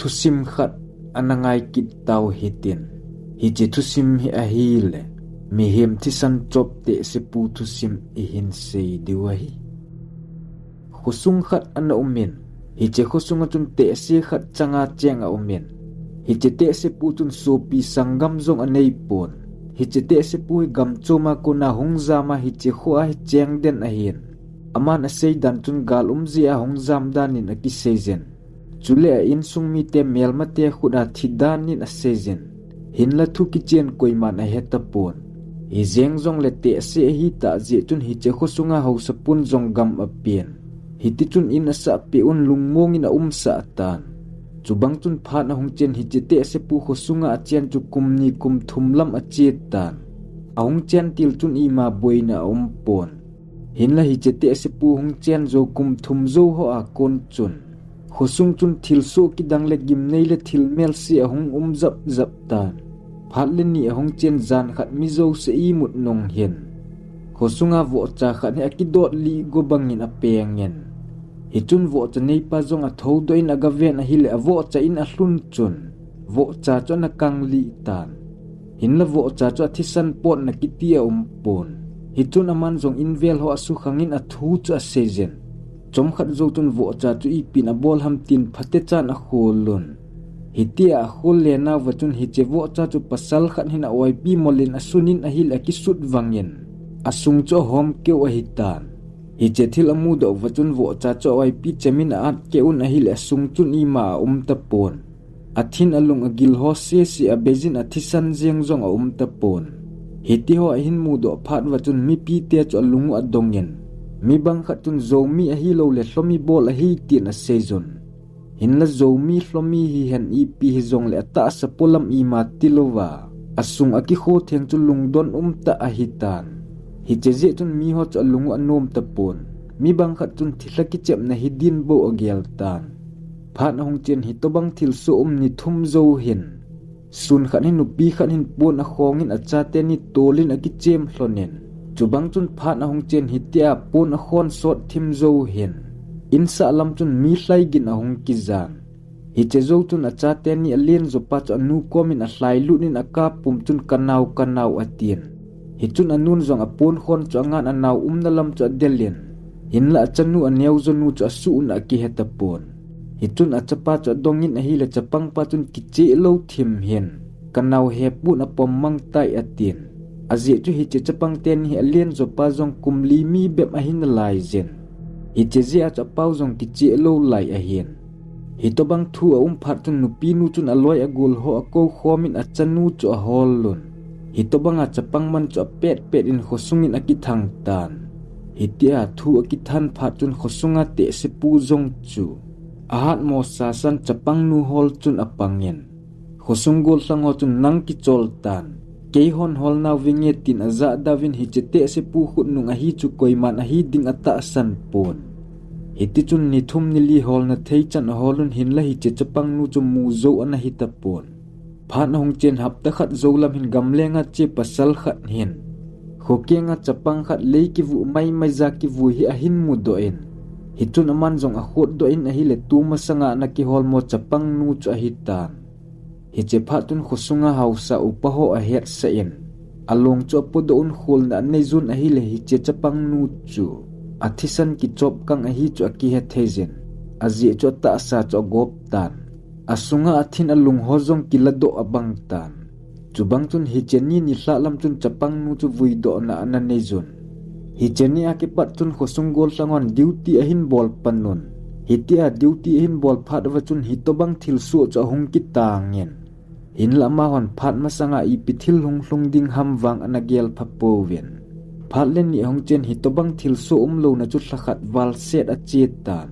thusim khat anangai kit tau hitin hije thusim hi ahile Mihem Thisan chop Tehse pu thusim ihin sei diwahi khusung khat ana umin hije khusung chun Tehse khat changa chenga umin hije Tehse pu chun sopi sangam zong anei pon hije Tehse pu hi gam choma kona hungzama hije kho a cheng den ahin aman asei dan chun gal umzi a hungzam danin aki season chule a in sungmi te melma te khuda thidan nin a season hinla thu ki chen koiman a heta pon hi zeng zong le Tehse hi ta je chun hi che khosunga ho sapun zong gam a pien hi ti chun in asa pe un lungmong in a sa tan chubang chun phan a hung chen hi che Tehse pu khosunga a chen chu kumni kum thumlam a che tan a hung chen til chun i ma boina pon hinla hi che Tehse pu hung chen zo kum thum zo ho a kon chun khosung chun thil so ki dang le gim nei le thil mel si a hung zap zap tan phat le ni a hung chen zan khat mi zo se i mut nong hen khosunga vo cha khat he ki dot li go bangin a pengen hi chun vo cha nei pa zong a tho do in aga ven a hile a vo cha in a hlun chun vo cha cho na kang li tan hin la vo cha cho Thisan pot na kitia pon hi chun aman zong in vel ho asu khangin a thu cha season chom khat zo tun vo cha chu i pin a bol ham tin phate chan a kholun hitia a khol le na wachun hi che vo cha chu pasal khat hin a oi pi molin a sunin a hil a ki sut wangin asung cho hom ke wa hitan hi che thil amu do wachun vo cha cho oi pi chemin a at ke un a hil a sung chun i ma ta pon athin alung a gil ho se si a bezin a Thisan jeng zong a ta pon hiti ho a hin mu do phat wachun mi pi te cho lungu a dongen mi bang khatun zomi a hi lo le hlomi bol a hi tin a season hin la zomi hlomi hi hen i pi hi zong le ta sa polam i ma tilova asung aki kho theng chu lungdon ta a hitan hi cheje chun mi ho cha lungu anom ta pon mi bang khatun thila ki chep na hi din bo agel tan phan hong chen hi to bang thil so ni thum zo hin sun khan hin nupi khan hin pon a khongin a cha te ni tolin a ki chem hlonen chubang chun phan hong chen hi tia pon a khon sot thim zo hin insa lam chun mi hlai gin a hong ki zan hi che zo chun a cha te ni alien zo pa cha nu komin a hlai lu nin a ka pum chun kanau atien hi chun anun zong a pon khon cho ngan anaw na lam cho delien hin la chanu a neu zo nu cho su na ki heta pon hi chun a chapa cho dongin a hi le chapang pa chun ki che lo thim hen kanau he pu na pom mang tai atien azi chu hi che chapang ten hi alien zo pa zong kumli mi bep a hin lai zen hi che zia cha pau zong ki che lo lai a hen hi to bang thu a phat chun nupi nu chun aloi a gul ho a ko khomin a chanu cho a hol lun hi to bang a chapang man cho pet in khosungin a ki thang tan hi tia thu a ki than phat chun khosunga Tehse pu zong chu a hat mo sa san chapang nu hol chun a pangen khosung gol sang ho chun nang ki chol tan ke hon hol na winge tin a za davin hi che Tehse pu khut nung a hi chu koiman a hi ding ata san pon hiti chun ni thum ni li hol na thei chan holun hin la hi che chapang nu chu mu zo ana hi ta pon phan hong chen hap ta khat zo lam hin gam lenga che pasal khat hin khokenga chapang khat le ki vu mai za ki vu hi a hin mu do en hi chun aman zong a khot do in a hi le tu ma sanga na ki hol mo chapang nu chu a hi tan hi che phatun khosunga hausa upa ho a het sa en along cho podo un khol na nei zun a hi le hi che chapang nu chu a Thisan ki chop kang a hi chu a ki he thezen a zi cho ta sa cho gop tan asunga athin alung hozong kilado abang tan chubang chun hi cheni ni hla lam chun chapang nu chu vui do na ana nei zun hi cheni a ki pat chun khosung gol sangon duty a hin bol panon hi tia duty a hin bol phat wa chun hi to bang thil su cho hung ki tangen in lama hon phat ma sanga i pithil hlung ding ham wang anagel phapo ven phat len ni hong chen hi to bang thil su lo na chu thakhat wal set a che tan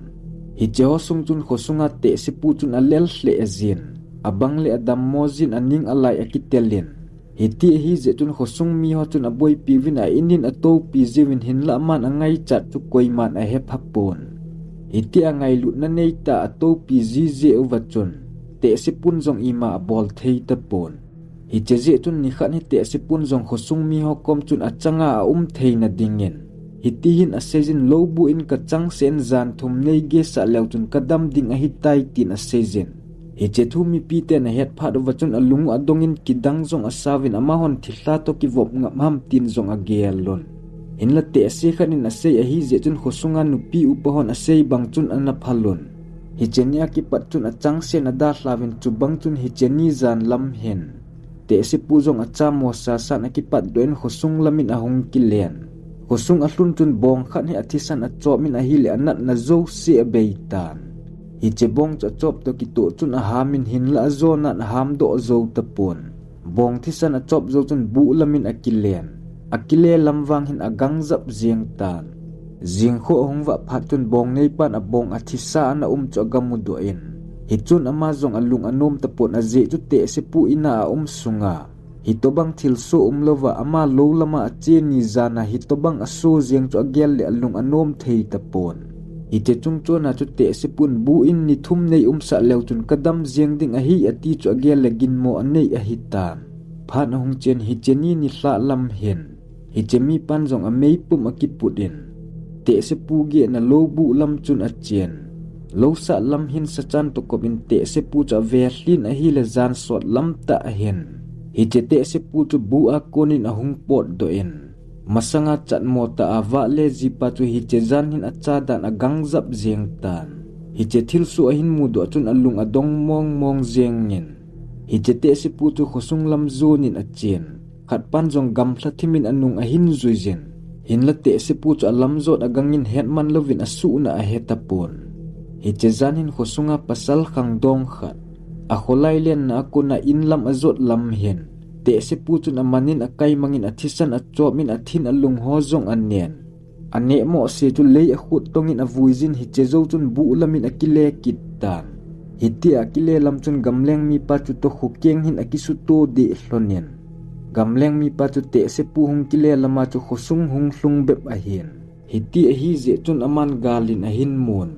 hi cheho sung chun khosunga Tehse pu chun a lel hle azin abang le adam mozin aning alai akitelen hi ti hi je chun khosung mi ho chun a boy piwin a inin a to pi jiwin hin la man angai chat chu koiman a he phapon hi ti angai lu na nei ta a to pi ji je wachun Tehse pun zong ima bol thei ta pon hi che je chun ni khan hi Tehse pun zong khosung mi ho kom chun a changa a thei na dingen hi ti hin a sejin lo bu in ka chang sen zan thum nei ge sa lew chun kadam ding a hi tai tin a sejen hi che thu mi pi te na het pha do wachun alung adongin kidang zong asawin amahon thilla to ki vop ngam ham tin zong agel lon in la te se khanin asei a hi je chun khosunga nu pi upahon asei bang chun ana phalon hi chenia ki pat chun achang se na da hlavin chu bang chun hi cheni zan lam hen te se pu zong acha mo sa sa na ki pat doen khosung lamin ahung ki len khosung ahlun chun bong khan hi Thisan a cho min a hi le anat na zo se beitan hi che bong cha chop to ki to chun a hamin hin la zo na ham do zo tapon bong Thisan a chop zo chun bu lamin akilen akile lamwang hin agang zap zieng tan zieng kho hongwa phat chun bong nei pan a bong a Thisa na cho gamu do in hi chun ama zong alung anom tapon a je chu te se pu ina sunga hi to bang thil so lova ama lo lama a che ni zana hi to bang a so zieng chu agel le alung anom thei tapon hi te chung chona chu te se pun bu in ni thum nei sa lew chun kadam zieng ding a hi ati chu agel le gin mo anei a hi tan phan hong chen hi cheni ni hla lam hen hi chemi pan zong a mei pum a ki putin te se pu ge na lo bu lam chun a chen lo sa lam hin sa chan to ko bin te se pu cha ve hlin a hi le zan sot lam ta hen hi che te se pu chu bu a konin a hung pot do in masanga chat mo ta awa le ji pa chu hi che zan hin acha dan a gang zap zeng tan hi che thil su a hin mu do chun alung adong mong mong zeng ngin hi che te se pu chu khosung lam zonin a chen khat pan jong gam thla thimin anung a hin zui zen hin la te se pu chu alam zot agangin het man lovin a su na a hetapon hi che zan hin khosunga pasal khang dong khat a kholai len na ko na in lam azot lam hen te se pu chun amanin akai mangin Thisan a cho min a thin alung ho zong anen ane mo se chu lei a khut tongin a vuizin hi che zo chun bu lamin akile kitan hi ti akile lam chun gamleng mi pa chu to khukeng hin akisu to de hlonen gamleng mi pa chu te se pu hung kile lama chu khosung hung hlung bep a hin hi ti a hi je chun aman galin a hin mon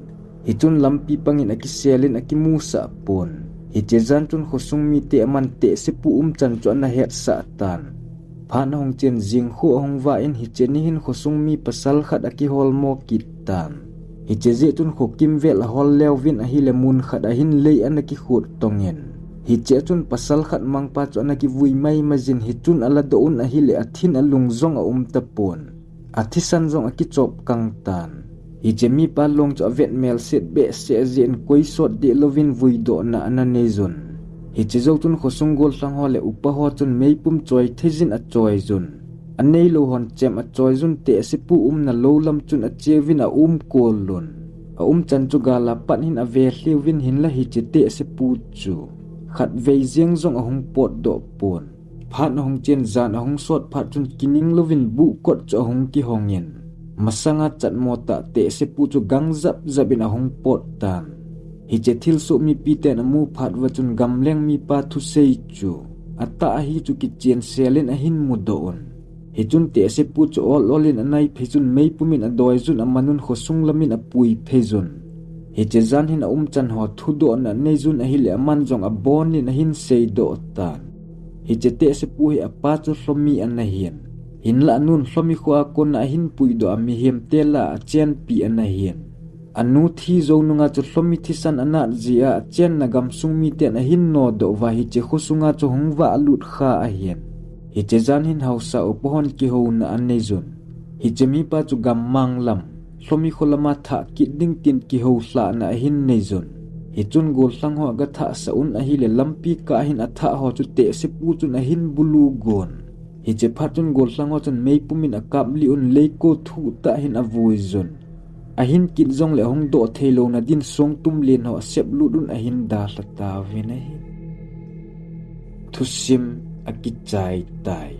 hi chun lampi pangin akiselin akimusa pon hi che zan chun khosung mi te aman te se pu chan chu na het sa tan phan hong chen jing kho hong wa in hi che ni hin khosung mi pasal khat aki hol mo kitan hi che je chun kho kim vel hol lew vin a hi le mun khat a hin lei an ki khut tongen hi che chun pasal khat mang pa chu na ki vui mai majin hi chun ala do un a hi le athin alung zong a tapon a Thisan zong a ki chop kang tan hi che mi pa long chu avet mel set be se zen koi sot de lovin vui do na ananezon hi che zo chun khosung gol sang ho le upa ho chun mei pum choi thejin a choi zun anei lo hon chem a choi zun te se pu na lo lam chun a chevin a kol lon a chan chu gala pan hin a ve hlewin hin la hi che te se pu chu khat vei zieng zong a hung pot do pon phan hong chen zan a hung sot phat chun kining lovin bu kot cho hung ki hongin masanga chat mota te se pu chu gang zap zabin a hung pot tan hi che thil so mi pi te na mu phat wa chun gamleng mi pa thu sei chu ata hi chu ki chen selin a hin mu do on hi chun te se pu chu ol olin anai phejun mei pumin a doi jun amanun khosung lamin a pui phejun hi che zan hin a chan ho thu do na nei jun a hi le man jong a bon ni na hin sei do tan hi che te se pu hi a pa chu hlomi an na hian hin la nun hlomi khwa kon a hin pui do a Mihem te la a chen pi an na hian anu thi zo nunga chu hlomi Thisan ana zia a chen na gam sung mi te na hin no do wa hi che khosunga chu hungwa alut kha a hian hi che zan hin hausa upohon ki ho na an nei zon hi che mi pa chu gam mang lam hlomi kholama tha ki ding tin ki ho hla na hin nei zon hi chun gol hlang ho ga tha sa un a hi le lampi ka hin a tha ho chu te se pu chu na hin bulu gon hi che phat chun gol hlang ho chun mei pumin a kap li un leiko thu ta hin a vui zon a hin kit zong le hong do thelo na din song tum len ho sep lu dun a hin da hla ta vi nei thu sim a ki chai tai